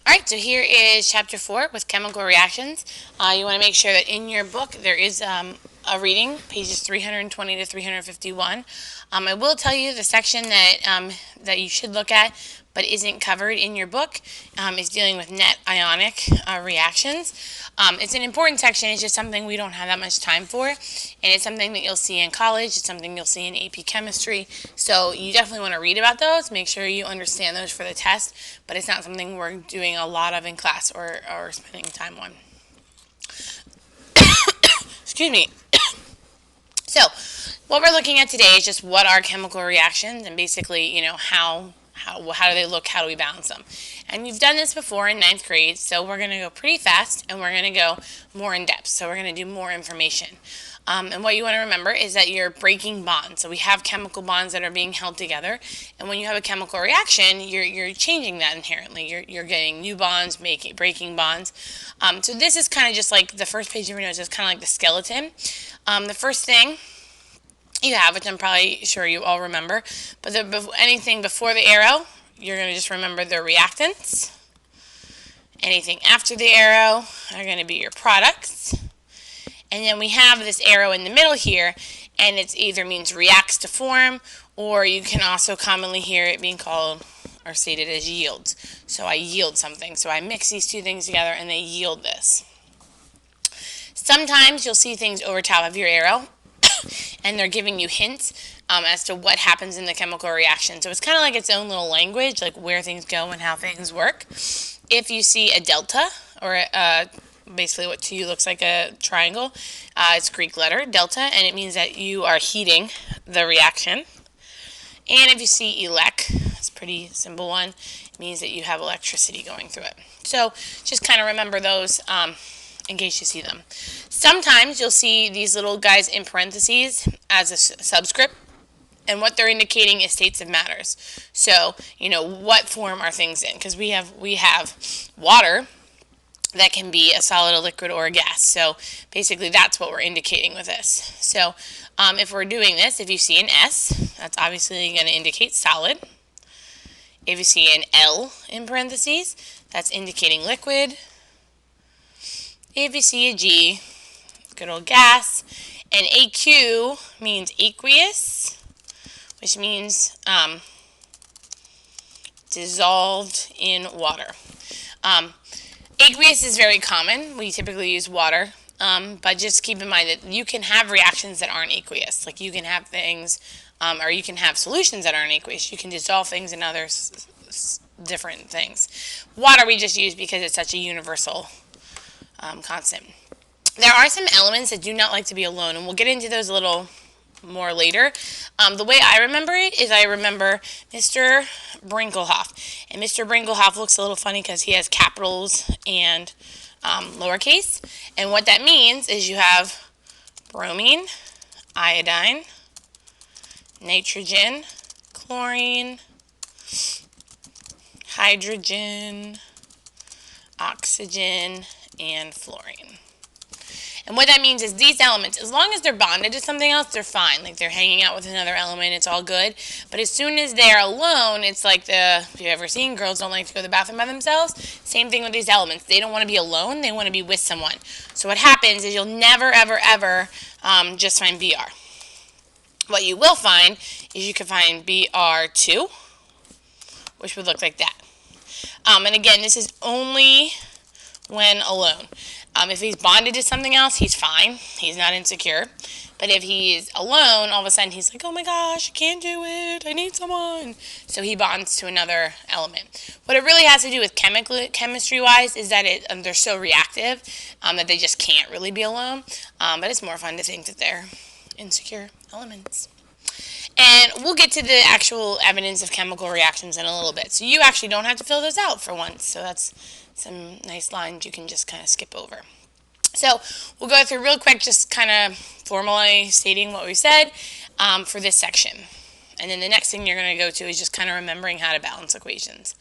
Alright, so here is chapter 4 with chemical reactions. You want to make sure that in your book there is a reading, pages 320 to 351. I will tell you the section that you should look at but isn't covered in your book is dealing with net ionic reactions. It's an important section. It's just something we don't have that much time for, and it's something that you'll see in college. It's something you'll see in AP Chemistry, so you definitely want to read about those. Make sure you understand those for the test, but it's not something we're doing a lot of in class or spending time on. Excuse me. So, what we're looking at today is just what are chemical reactions and basically, how do they look, how do we balance them. And we've done this before in 9th grade, so we're going to go pretty fast and we're going to go more in depth. So we're going to do more information. And what you want to remember is that you're breaking bonds. So we have chemical bonds that are being held together, and when you have a chemical reaction, you're changing that inherently. You're getting new bonds, breaking bonds. So this is kind of just like the first page of your notes is kind of like the skeleton. The first thing you have, which I'm probably sure you all remember, but anything before the arrow, you're going to just remember the reactants. Anything after the arrow are going to be your products. And then we have this arrow in the middle here, and it either means reacts to form, or you can also commonly hear it being called or stated as yields. So I yield something. So I mix these two things together and they yield this. Sometimes you'll see things over top of your arrow and they're giving you hints as to what happens in the chemical reaction. So it's kind of like its own little language, like where things go and how things work. If you see a delta, or basically what to you looks like a triangle, it's Greek letter, delta, and it means that you are heating the reaction. And if you see elec, it's a pretty simple one, it means that you have electricity going through it. So just kind of remember those in case you see them. Sometimes you'll see these little guys in parentheses as a subscript, and what they're indicating is states of matters. So, what form are things in? Because we have water that can be a solid, a liquid, or a gas. So basically that's what we're indicating with this. So if we're doing this, if you see an S, that's obviously going to indicate solid. If you see an L in parentheses, that's indicating liquid. If you see a G, good old gas. And AQ means aqueous, which means dissolved in water. Aqueous is very common. We typically use water, but just keep in mind that you can have reactions that aren't aqueous. Like you can have things, or you can have solutions that aren't aqueous. You can dissolve things in other different things. Water we just use because it's such a universal constant. There are some elements that do not like to be alone, and we'll get into those a little more later. The way I remember it is I remember Mr. Brinkelhoff. And Mr. Brinkelhoff looks a little funny because he has capitals and lowercase. And what that means is you have bromine, iodine, nitrogen, chlorine, hydrogen, oxygen, and fluorine. And what that means is these elements, as long as they're bonded to something else, they're fine. Like they're hanging out with another element, it's all good. But as soon as they're alone, it's like if you've ever seen girls don't like to go to the bathroom by themselves, same thing with these elements. They don't want to be alone, they want to be with someone. So what happens is you'll never, ever, ever just find Br. What you will find is you can find Br2, which would look like that. And again, this is only when alone. If he's bonded to something else, he's fine. He's not insecure. But if he's alone, all of a sudden he's like, oh my gosh, I can't do it. I need someone. So he bonds to another element. What it really has to do with chemistry-wise is that they're so reactive that they just can't really be alone. But it's more fun to think that they're insecure elements. And we'll get to the actual evidence of chemical reactions in a little bit. So you actually don't have to fill those out for once. So that's some nice lines you can just kind of skip over. So we'll go through real quick, just kind of formally stating what we said for this section. And then the next thing you're going to go to is just kind of remembering how to balance equations.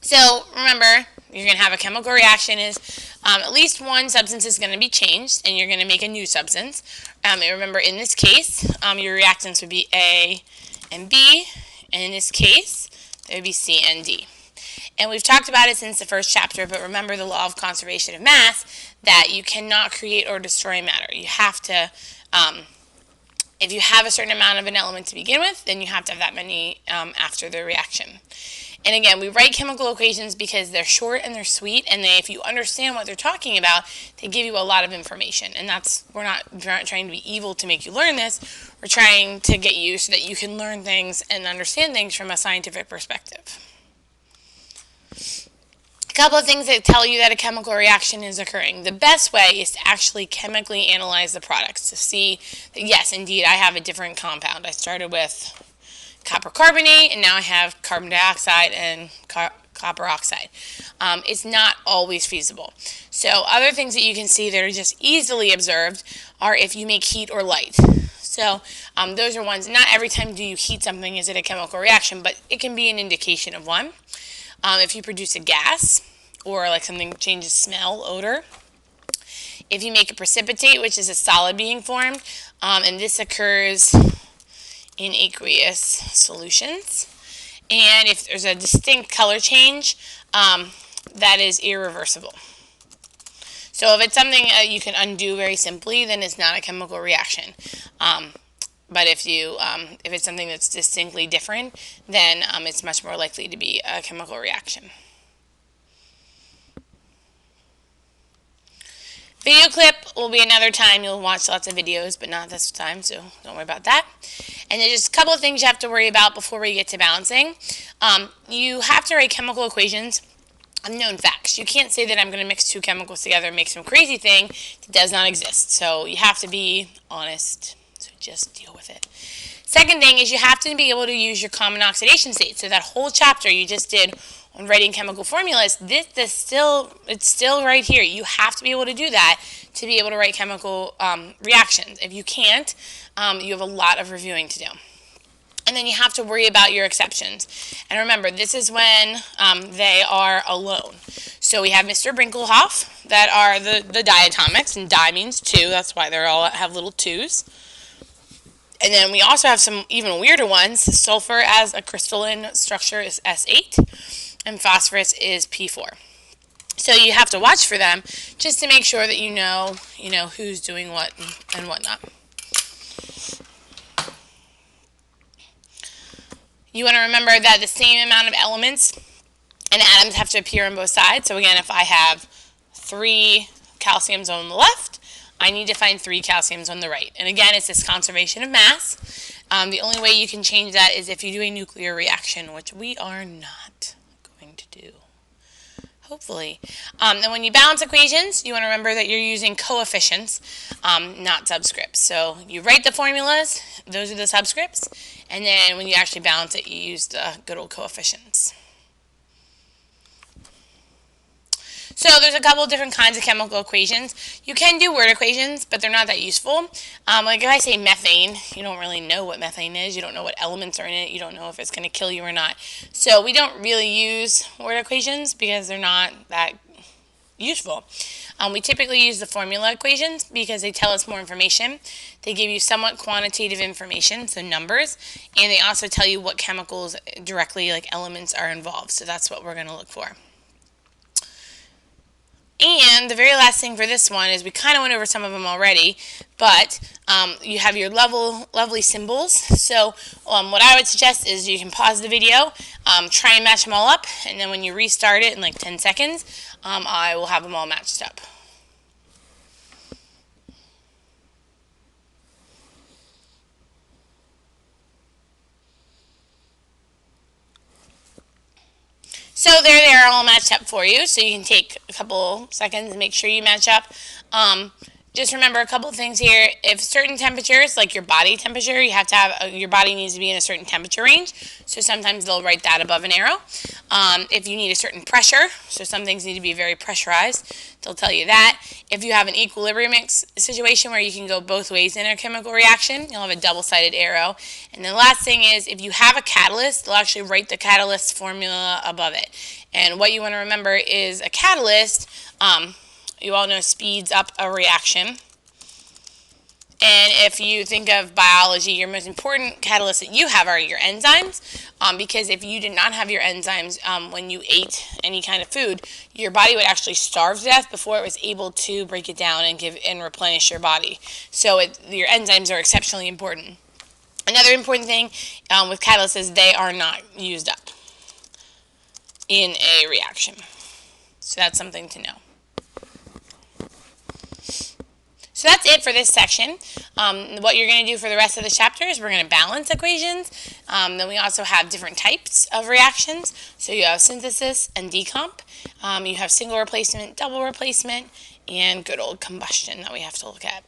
So remember, you're going to have a chemical reaction is at least one substance is going to be changed, and you're going to make a new substance. And remember, in this case, your reactants would be A and B, and in this case, there would be C and D. And we've talked about it since the first chapter, but remember the law of conservation of mass, that you cannot create or destroy matter. You have to, if you have a certain amount of an element to begin with, then you have to have that many after the reaction. And again, we write chemical equations because they're short and they're sweet, and if you understand what they're talking about, they give you a lot of information. And we're not trying to be evil to make you learn this. We're trying to get you so that you can learn things and understand things from a scientific perspective. A couple of things that tell you that a chemical reaction is occurring. The best way is to actually chemically analyze the products to see that, yes, indeed, I have a different compound. I started with copper carbonate, and now I have carbon dioxide and copper oxide. It's not always feasible. So other things that you can see that are just easily observed are if you make heat or light. So those are ones, not every time do you heat something is it a chemical reaction, but it can be an indication of one. If you produce a gas, or like something changes smell, odor. If you make a precipitate, which is a solid being formed, and this occurs in aqueous solutions. And if there's a distinct color change, that is irreversible. So if it's something you can undo very simply, then it's not a chemical reaction. But if it's something that's distinctly different, then it's much more likely to be a chemical reaction. Video clip will be another time. You'll watch lots of videos, but not this time, so don't worry about that. And there's just a couple of things you have to worry about before we get to balancing. You have to write chemical equations of known facts. You can't say that I'm going to mix two chemicals together and make some crazy thing that does not exist. So you have to be honest. So just deal with it. Second thing is you have to be able to use your common oxidation state. So that whole chapter you just did on writing chemical formulas, it's still right here. You have to be able to do that to be able to write chemical reactions. If you can't, you have a lot of reviewing to do. And then you have to worry about your exceptions. And remember, this is when they are alone. So we have Mr. Brinkelhoff, that are the diatomics, and di means two. That's why they all have little twos. And then we also have some even weirder ones. Sulfur as a crystalline structure is S8, and phosphorus is P4. So you have to watch for them just to make sure that you know who's doing what and whatnot. You want to remember that the same amount of elements and atoms have to appear on both sides. So again, if I have 3 calciums on the left, I need to find 3 calciums on the right. And again, it's this conservation of mass. The only way you can change that is if you do a nuclear reaction, which we are not going to do. Hopefully. And when you balance equations, you want to remember that you're using coefficients, not subscripts. So you write the formulas, those are the subscripts, and then when you actually balance it, you use the good old coefficients. So there's a couple of different kinds of chemical equations. You can do word equations, but they're not that useful. Like if I say methane, you don't really know what methane is. You don't know what elements are in it. You don't know if it's going to kill you or not. So we don't really use word equations because they're not that useful. We typically use the formula equations because they tell us more information. They give you somewhat quantitative information, so numbers, and they also tell you what chemicals directly, like elements, are involved. So that's what we're going to look for. And the very last thing for this one is we kind of went over some of them already, but you have your lovely symbols. So what I would suggest is you can pause the video, try and match them all up, and then when you restart it in like 10 seconds, I will have them all matched up. So there they are all matched up for you. So you can take a couple seconds and make sure you match up. Just remember a couple of things here. If certain temperatures, like your body temperature, you have to have, your body needs to be in a certain temperature range. So sometimes they'll write that above an arrow. If you need a certain pressure, so some things need to be very pressurized, they'll tell you that. If you have an equilibrium situation where you can go both ways in a chemical reaction, you'll have a double-sided arrow. And the last thing is, if you have a catalyst, they'll actually write the catalyst formula above it. And what you want to remember is a catalyst, you all know, speeds up a reaction. And if you think of biology, your most important catalyst that you have are your enzymes, because if you did not have your enzymes when you ate any kind of food, your body would actually starve to death before it was able to break it down and give and replenish your body. So your enzymes are exceptionally important. Another important thing with catalysts is they are not used up in a reaction. So that's something to know. So that's it for this section. What you're going to do for the rest of the chapter is we're going to balance equations. Then we also have different types of reactions. So you have synthesis and decomp. You have single replacement, double replacement, and good old combustion that we have to look at.